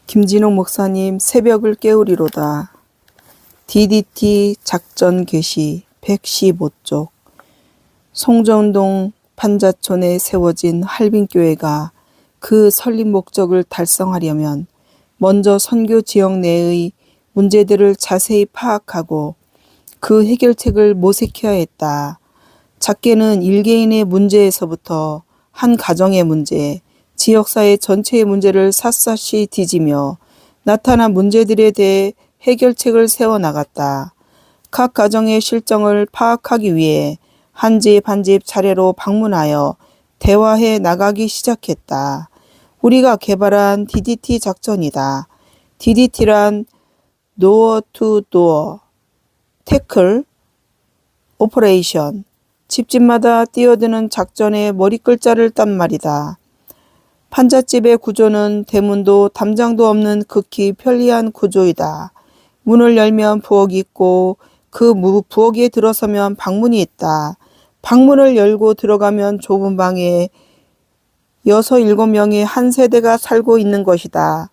김진욱 목사님 새벽을 깨우리로다. DDT 작전 개시 115쪽. 송정동 판자촌에 세워진 할빈교회가 그 설립 목적을 달성하려면 먼저 선교 지역 내의 문제들을 자세히 파악하고 그 해결책을 모색해야 했다. 작게는 일개인의 문제에서부터 한 가정의 문제, 지역사회 전체의 문제를 샅샅이 뒤지며 나타난 문제들에 대해 해결책을 세워나갔다. 각 가정의 실정을 파악하기 위해 한 집 한 집 차례로 방문하여 대화해 나가기 시작했다. 우리가 개발한 DDT 작전이다. DDT란 Door to Door, 태클, 오퍼레이션, 집집마다 뛰어드는 작전의 머리글자를 딴 말이다. 판잣집의 구조는 대문도 담장도 없는 극히 편리한 구조이다. 문을 열면 부엌이 있고 그 부엌에 들어서면 방문이 있다. 방문을 열고 들어가면 좁은 방에 6, 7명의 한 세대가 살고 있는 것이다.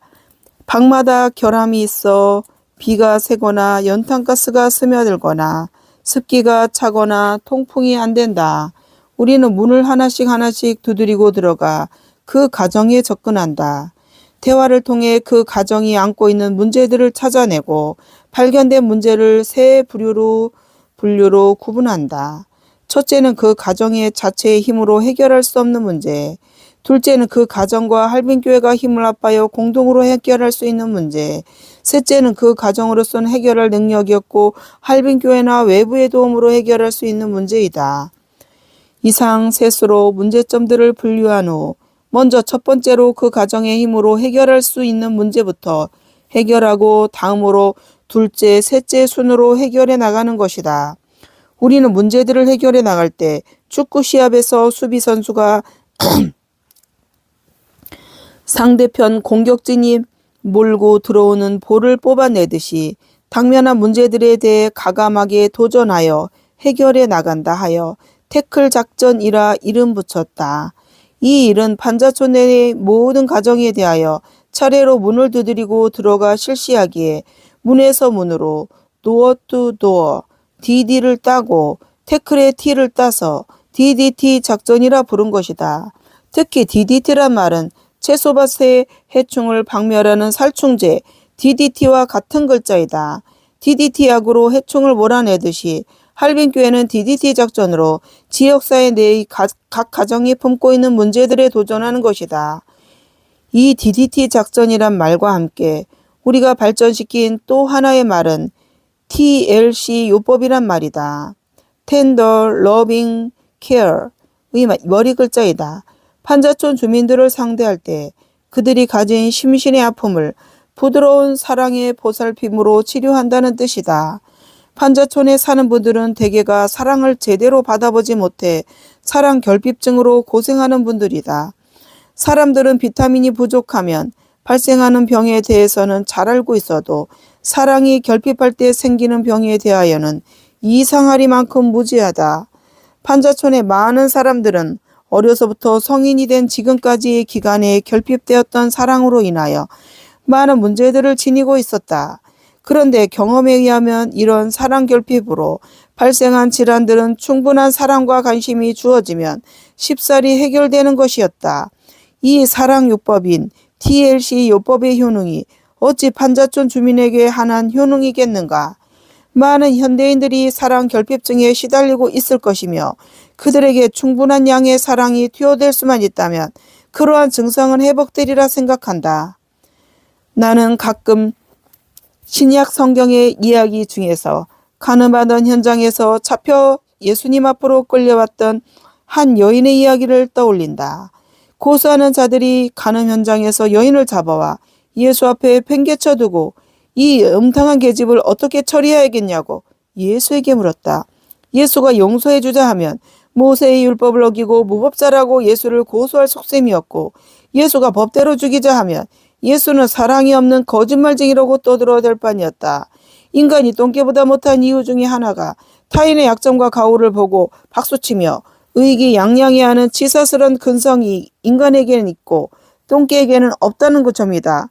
방마다 결함이 있어 비가 새거나 연탄가스가 스며들거나 습기가 차거나 통풍이 안 된다. 우리는 문을 하나씩 두드리고 들어가 그 가정에 접근한다. 대화를 통해 그 가정이 안고 있는 문제들을 찾아내고 발견된 문제를 세 분류로 구분한다. 첫째는 그 가정의 자체의 힘으로 해결할 수 없는 문제. 둘째는 그 가정과 할빈교회가 힘을 합하여 공동으로 해결할 수 있는 문제. 셋째는 그 가정으로서는 해결할 능력이 없고 할빈교회나 외부의 도움으로 해결할 수 있는 문제이다. 이상 셋으로 문제점들을 분류한 후 먼저 첫 번째로 그 가정의 힘으로 해결할 수 있는 문제부터 해결하고 다음으로 둘째, 셋째 순으로 해결해 나가는 것이다. 우리는 문제들을 해결해 나갈 때 축구 시합에서 수비 선수가 상대편 공격진이 몰고 들어오는 볼을 뽑아내듯이 당면한 문제들에 대해 가감하게 도전하여 해결해 나간다 하여 태클 작전이라 이름 붙였다. 이 일은 판자촌 내의 모든 가정에 대하여 차례로 문을 두드리고 들어가 실시하기에 문에서 문으로 도어 투 도어 DD를 따고 태클의 T를 따서 DDT 작전이라 부른 것이다. 특히 DDT란 말은 채소밭의 해충을 박멸하는 살충제 DDT와 같은 글자이다. DDT 약으로 해충을 몰아내듯이 할빈교회는 DDT 작전으로 지역사회 내의 각 가정이 품고 있는 문제들에 도전하는 것이다. 이 DDT 작전이란 말과 함께 우리가 발전시킨 또 하나의 말은 TLC 요법이란 말이다. Tender Loving Care의 머리 글자이다. 판자촌 주민들을 상대할 때 그들이 가진 심신의 아픔을 부드러운 사랑의 보살핌으로 치료한다는 뜻이다. 판자촌에 사는 분들은 대개가 사랑을 제대로 받아보지 못해 사랑 결핍증으로 고생하는 분들이다. 사람들은 비타민이 부족하면 발생하는 병에 대해서는 잘 알고 있어도 사랑이 결핍할 때 생기는 병에 대하여는 이상하리만큼 무지하다. 판자촌의 많은 사람들은 어려서부터 성인이 된 지금까지의 기간에 결핍되었던 사랑으로 인하여 많은 문제들을 지니고 있었다. 그런데 경험에 의하면 이런 사랑 결핍으로 발생한 질환들은 충분한 사랑과 관심이 주어지면 쉽사리 해결되는 것이었다. 이 사랑요법인 TLC 요법의 효능이 어찌 판자촌 주민에게 한한 효능이겠는가? 많은 현대인들이 사랑 결핍증에 시달리고 있을 것이며 그들에게 충분한 양의 사랑이 투여될 수만 있다면 그러한 증상은 회복되리라 생각한다. 나는 가끔 신약 성경의 이야기 중에서 가늠하던 현장에서 잡혀 예수님 앞으로 끌려왔던 한 여인의 이야기를 떠올린다. 고소하는 자들이 가늠 현장에서 여인을 잡아와 예수 앞에 팽개쳐 두고 이 음탕한 계집을 어떻게 처리해야겠냐고 예수에게 물었다. 예수가 용서해 주자 하면 모세의 율법을 어기고 무법자라고 예수를 고소할 속셈이었고 예수가 법대로 죽이자 하면 예수는 사랑이 없는 거짓말쟁이라고 떠들어댈 판이었다. 인간이 똥개보다 못한 이유 중에 하나가 타인의 약점과 가오를 보고 박수치며 의기양양해하는 치사스런 근성이 인간에게는 있고 똥개에게는 없다는 점이다.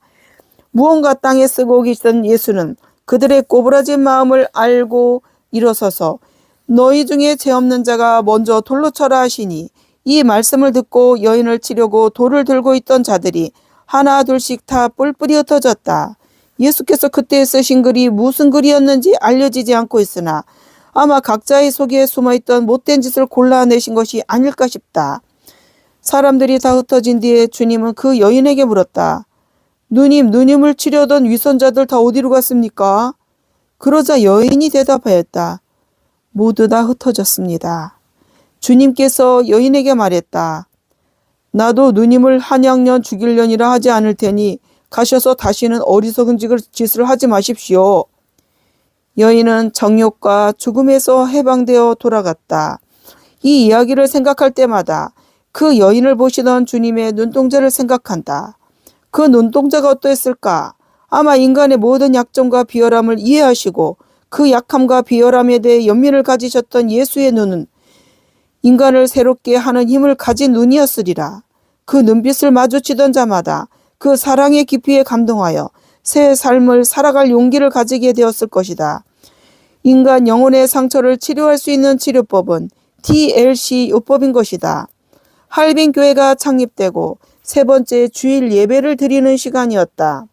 무언가 땅에 쓰고 계시던 예수는 그들의 꼬부라진 마음을 알고 일어서서 너희 중에 죄 없는 자가 먼저 돌로 쳐라 하시니, 이 말씀을 듣고 여인을 치려고 돌을 들고 있던 자들이 하나 둘씩 다 뿔뿔이 흩어졌다. 예수께서 그때 쓰신 글이 무슨 글이었는지 알려지지 않고 있으나 아마 각자의 속에 숨어있던 못된 짓을 골라내신 것이 아닐까 싶다. 사람들이 다 흩어진 뒤에 주님은 그 여인에게 물었다. 누님을 치려던 위선자들 다 어디로 갔습니까? 그러자 여인이 대답하였다. 모두 다 흩어졌습니다. 주님께서 여인에게 말했다. 나도 누님을 한양년 죽일려니라 하지 않을 테니 가셔서 다시는 어리석은 짓을 하지 마십시오. 여인은 정욕과 죽음에서 해방되어 돌아갔다. 이 이야기를 생각할 때마다 그 여인을 보시던 주님의 눈동자를 생각한다. 그 눈동자가 어떠했을까? 아마 인간의 모든 약점과 비열함을 이해하시고 그 약함과 비열함에 대해 연민을 가지셨던 예수의 눈은 인간을 새롭게 하는 힘을 가진 눈이었으리라. 그 눈빛을 마주치던 자마다 그 사랑의 깊이에 감동하여 새 삶을 살아갈 용기를 가지게 되었을 것이다. 인간 영혼의 상처를 치료할 수 있는 치료법은 TLC 요법인 것이다. 할빈교회가 창립되고 세 번째 주일 예배를 드리는 시간이었다.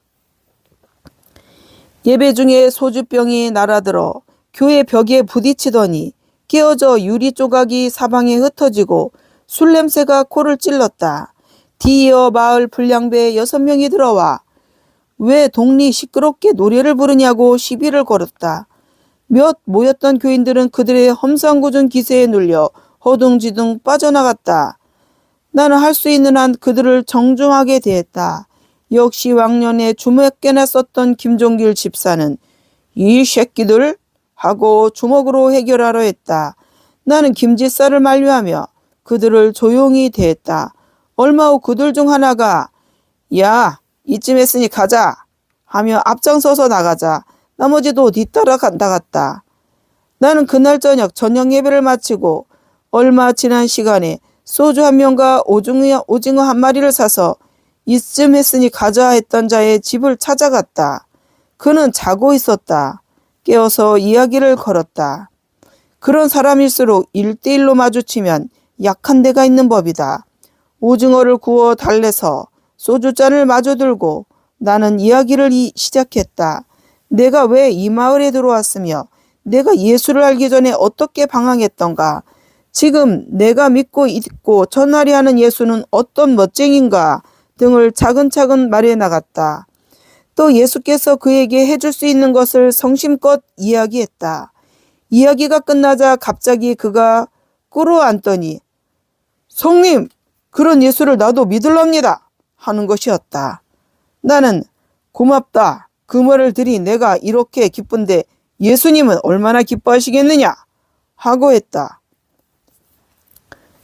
예배 중에 소주병이 날아들어 교회 벽에 부딪히더니 깨어져 유리 조각이 사방에 흩어지고 술 냄새가 코를 찔렀다. 뒤이어 마을 불량배에 6명이 들어와 왜 동리 시끄럽게 노래를 부르냐고 시비를 걸었다. 몇 모였던 교인들은 그들의 험상궂은 기세에 눌려 허둥지둥 빠져나갔다. 나는 할 수 있는 한 그들을 정중하게 대했다. 역시 왕년에 주먹깨나 썼던 김종길 집사는 이 새끼들 하고 주먹으로 해결하려 했다. 나는 김집사를 만류하며 그들을 조용히 대했다. 얼마 후 그들 중 하나가 야, 이쯤 했으니 가자 하며 앞장서서 나가자 나머지도 뒤따라 나갔다. 나는 그날 저녁 예배를 마치고 얼마 지난 시간에 소주 한 병과 오징어 한 마리를 사서 이쯤 했으니 가자 했던 자의 집을 찾아갔다. 그는 자고 있었다. 깨어서 이야기를 걸었다. 그런 사람일수록 1대1로 마주치면 약한 데가 있는 법이다. 오징어를 구워 달래서 소주잔을 마주 들고 나는 이야기를 시작했다. 내가 왜 이 마을에 들어왔으며 내가 예수를 알기 전에 어떻게 방황했던가, 지금 내가 믿고 있고 전하리 하는 예수는 어떤 멋쟁인가 등을 차근차근 말해 나갔다. 또 예수께서 그에게 해줄 수 있는 것을 성심껏 이야기했다. 이야기가 끝나자 갑자기 그가 꿇어앉더니 성님, 그런 예수를 나도 믿을랍니다 하는 것이었다. 나는 고맙다. 그 말을 들이 내가 이렇게 기쁜데 예수님은 얼마나 기뻐하시겠느냐 하고 했다.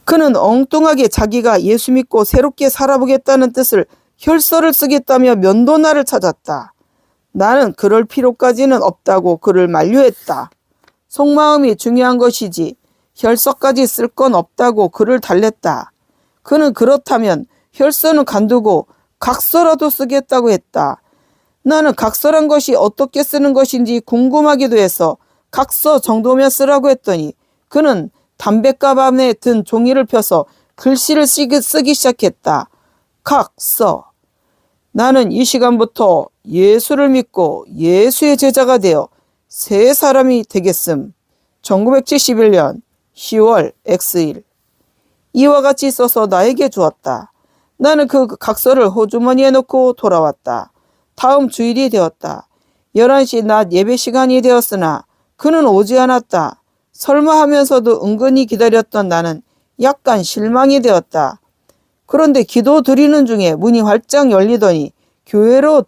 그는 엉뚱하게 자기가 예수 믿고 새롭게 살아보겠다는 뜻을 혈서를 쓰겠다며 면도날을 찾았다. 나는 그럴 필요까지는 없다고 그를 만류했다. 속마음이 중요한 것이지 혈서까지 쓸 건 없다고 그를 달랬다. 그는 그렇다면 혈서는 간두고 각서라도 쓰겠다고 했다. 나는 각서란 것이 어떻게 쓰는 것인지 궁금하기도 해서 각서 정도면 쓰라고 했더니 그는 담뱃갑 안에 든 종이를 펴서 글씨를 쓰기 시작했다. 각서. 나는 이 시간부터 예수를 믿고 예수의 제자가 되어 새 사람이 되겠음. 1971년 10월 X일. 이와 같이 써서 나에게 주었다. 나는 그 각서를 호주머니에 넣고 돌아왔다. 다음 주일이 되었다. 11시 낮 예배 시간이 되었으나 그는 오지 않았다. 설마 하면서도 은근히 기다렸던 나는 약간 실망이 되었다. 그런데 기도 드리는 중에 문이 활짝 열리더니 교회로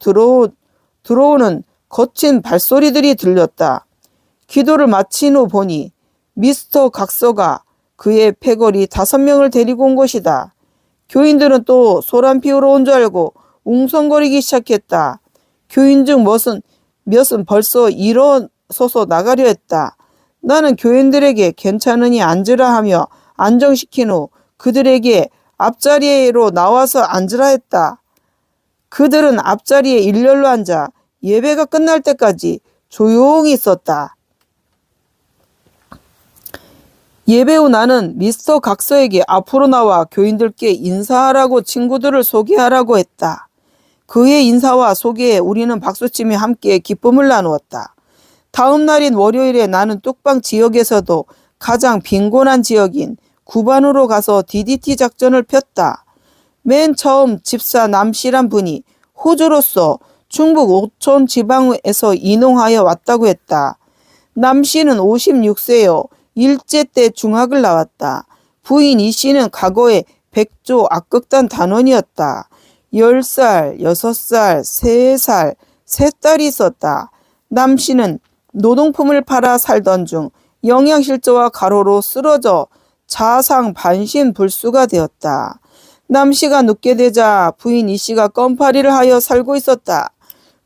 들어오는 거친 발소리들이 들렸다. 기도를 마친 후 보니 미스터 각서가 그의 패거리 5명을 데리고 온 것이다. 교인들은 또 소란 피우러 온 줄 알고 웅성거리기 시작했다. 교인 중 몇은 벌써 일어서서 나가려 했다. 나는 교인들에게 괜찮으니 앉으라 하며 안정시킨 후 그들에게 앞자리로 나와서 앉으라 했다. 그들은 앞자리에 일렬로 앉아 예배가 끝날 때까지 조용히 있었다. 예배 후 나는 미스터 각서에게 앞으로 나와 교인들께 인사하라고 친구들을 소개하라고 했다. 그의 인사와 소개에 우리는 박수치며 함께 기쁨을 나누었다. 다음 날인 월요일에 나는 뚝방 지역에서도 가장 빈곤한 지역인 구반으로 가서 DDT 작전을 폈다. 맨 처음 집사 남씨란 분이 호주로서 충북 오촌 지방에서 이농하여 왔다고 했다. 남씨는 56세요. 일제 때 중학을 나왔다. 부인 이씨는 과거에 백조 악극단 단원이었다. 10살, 6살, 3살, 3딸이 있었다. 남씨는 노동품을 팔아 살던 중 영양실조와 가로로 쓰러져 자상 반신불수가 되었다. 남씨가 눕게 되자 부인 이씨가 껌파리를 하여 살고 있었다.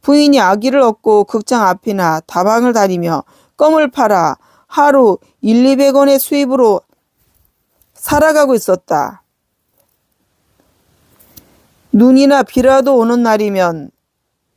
부인이 아기를 얻고 극장 앞이나 다방을 다니며 껌을 팔아 하루 100~200원의 수입으로 살아가고 있었다. 눈이나 비라도 오는 날이면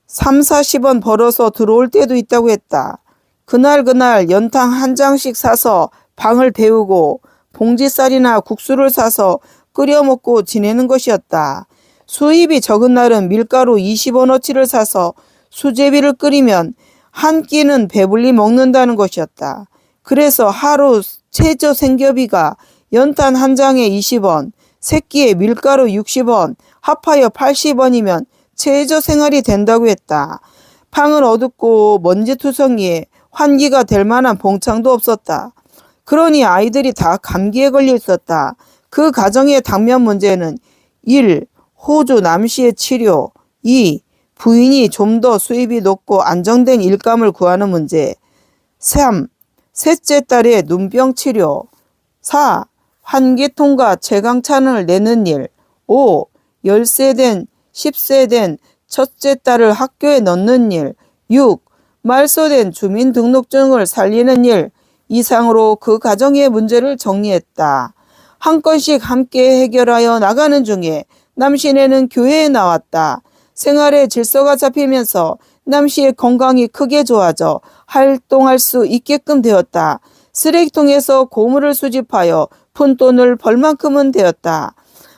30~40원 벌어서 들어올 때도 있다고 했다. 그날 연탕 한 장씩 사서 방을 데우고 봉지쌀이나 국수를 사서 끓여 먹고 지내는 것이었다. 수입이 적은 날은 밀가루 20원어치를 사서 수제비를 끓이면 한 끼는 배불리 먹는다는 것이었다. 그래서 하루 최저 생계비가 연탄 한 장에 20원, 세 끼에 밀가루 60원, 합하여 80원이면 최저 생활이 된다고 했다. 방은 어둡고 먼지투성이에 환기가 될 만한 봉창도 없었다. 그러니 아이들이 다 감기에 걸려 있었다. 그 가정의 당면 문제는 1. 호주 남씨의 치료, 2. 부인이 좀 더 수입이 높고 안정된 일감을 구하는 문제, 3. 셋째 딸의 눈병 치료, 4. 환기통과 채광찬을 내는 일, 5. 10세 된 10세 된 첫째 딸을 학교에 넣는 일, 6. 말소된 주민등록증을 살리는 일 이상으로 그 가정의 문제를 정리했다. 한 건씩 함께 해결하여 나가는 중에 남씨네는 교회에 나왔다. 생활의 질서가 잡히면서 남씨의 건강이 크게 좋아져 활동할 수 있게끔 되었다. 쓰레기통에서 고물을 수집하여 푼돈을 벌 만큼은 되었다.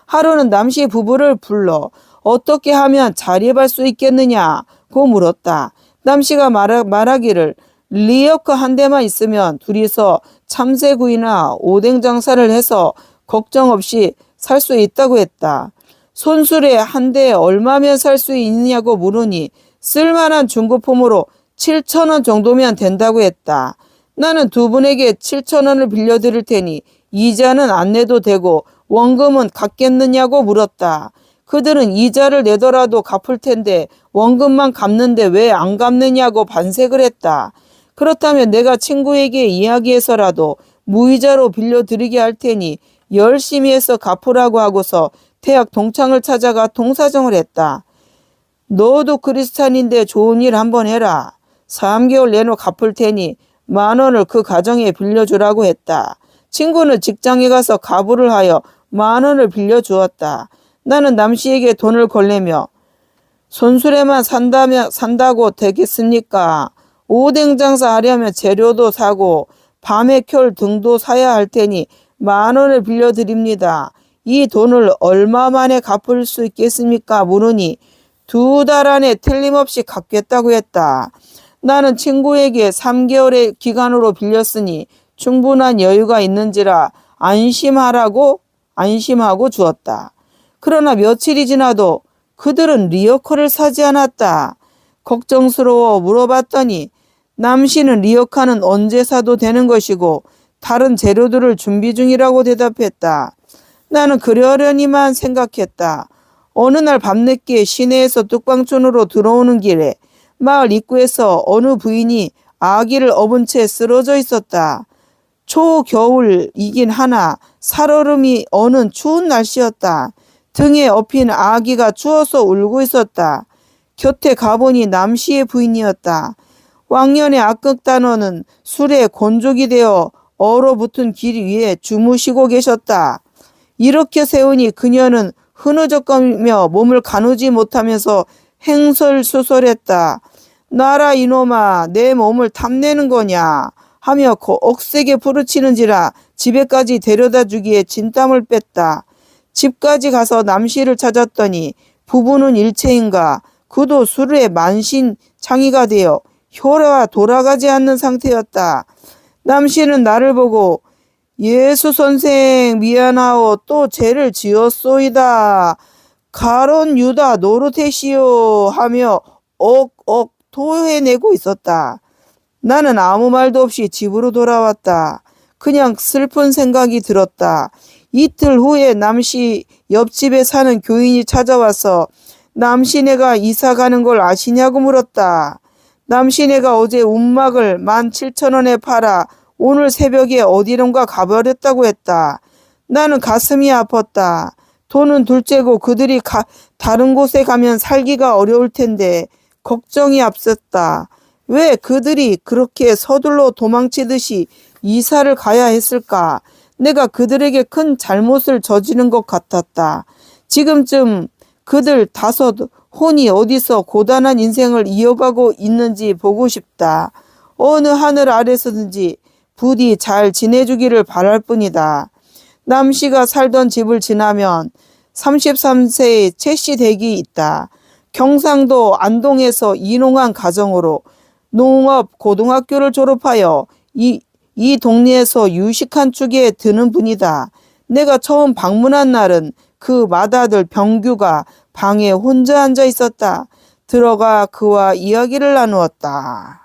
하루는 남씨 부부를 불러 어떻게 하면 자립할 수 있겠느냐고 물었다. 남씨가 말하기를 리어커 한 대만 있으면 둘이서 참새구이나 오뎅 장사를 해서 걱정 없이 살 수 있다고 했다. 손수레 한 대에 얼마면 살 수 있느냐고 물으니 쓸만한 중고품으로 7,000원 정도면 된다고 했다. 나는 두 분에게 7,000원을 빌려드릴 테니 이자는 안 내도 되고 원금은 갚겠느냐고 물었다. 그들은 이자를 내더라도 갚을 텐데 원금만 갚는데 왜 안 갚느냐고 반색을 했다. 그렇다면 내가 친구에게 이야기해서라도 무이자로 빌려드리게 할 테니 열심히 해서 갚으라고 하고서 대학 동창을 찾아가 동사정을 했다. 너도 크리스찬인데 좋은 일 한번 해라. 3개월 내로 갚을 테니 10,000원을 그 가정에 빌려주라고 했다. 친구는 직장에 가서 가부를 하여 10,000원을 빌려주었다. 나는 남씨에게 돈을 걸내며 손수레만 산다고 되겠습니까? 오뎅 장사 하려면 재료도 사고 밤에 켤 등도 사야 할 테니 10,000원을 빌려드립니다. 이 돈을 얼마 만에 갚을 수 있겠습니까? 물으니 2달 안에 틀림없이 갚겠다고 했다. 나는 친구에게 3개월의 기간으로 빌렸으니 충분한 여유가 있는지라 안심하고 주었다. 그러나 며칠이 지나도 그들은 리어커를 사지 않았다. 걱정스러워 물어봤더니 남씨는 리어카는 언제 사도 되는 것이고 다른 재료들을 준비 중이라고 대답했다. 나는 그러려니만 생각했다. 어느 날 밤늦게 시내에서 뚝방촌으로 들어오는 길에 마을 입구에서 어느 부인이 아기를 업은 채 쓰러져 있었다. 초겨울이긴 하나 살얼음이 어는 추운 날씨였다. 등에 업힌 아기가 추워서 울고 있었다. 곁에 가보니 남씨의 부인이었다. 왕년의 악극단원은 술에 곤족이 되어 얼어붙은 길 위에 주무시고 계셨다. 이렇게 세우니 그녀는 흐느적거리며 몸을 가누지 못하면서 행설수설했다. 나라 이놈아, 내 몸을 탐내는 거냐 하며 억세게 부르치는지라 집에까지 데려다 주기에 진땀을 뺐다. 집까지 가서 남씨를 찾았더니 부부는 일체인가 그도 술에 만신창이가 되어 혀가 돌아가지 않는 상태였다. 남씨는 나를 보고 예수 선생 미안하오 또 죄를 지었소이다. 가론 유다 노릇했시오 하며 옥옥 토해내고 있었다. 나는 아무 말도 없이 집으로 돌아왔다. 그냥 슬픈 생각이 들었다. 이틀 후에 남씨 옆집에 사는 교인이 찾아와서 남씨네가 이사 가는 걸 아시냐고 물었다. 남씨네가 어제 움막을 17,000원에 팔아 오늘 새벽에 어디론가 가버렸다고 했다. 나는 가슴이 아팠다. 돈은 둘째고 그들이 다른 곳에 가면 살기가 어려울 텐데 걱정이 앞섰다. 왜 그들이 그렇게 서둘러 도망치듯이 이사를 가야 했을까? 내가 그들에게 큰 잘못을 저지른 것 같았다. 지금쯤 그들 다섯 혼이 어디서 고단한 인생을 이어가고 있는지 보고 싶다. 어느 하늘 아래서든지 부디 잘 지내주기를 바랄 뿐이다. 남씨가 살던 집을 지나면 33세의 최씨 댁이 있다. 경상도 안동에서 이농한 가정으로 농업 고등학교를 졸업하여 이 동네에서 유식한 축에 드는 분이다. 내가 처음 방문한 날은 그 맏아들 병규가 방에 혼자 앉아 있었다. 들어가 그와 이야기를 나누었다.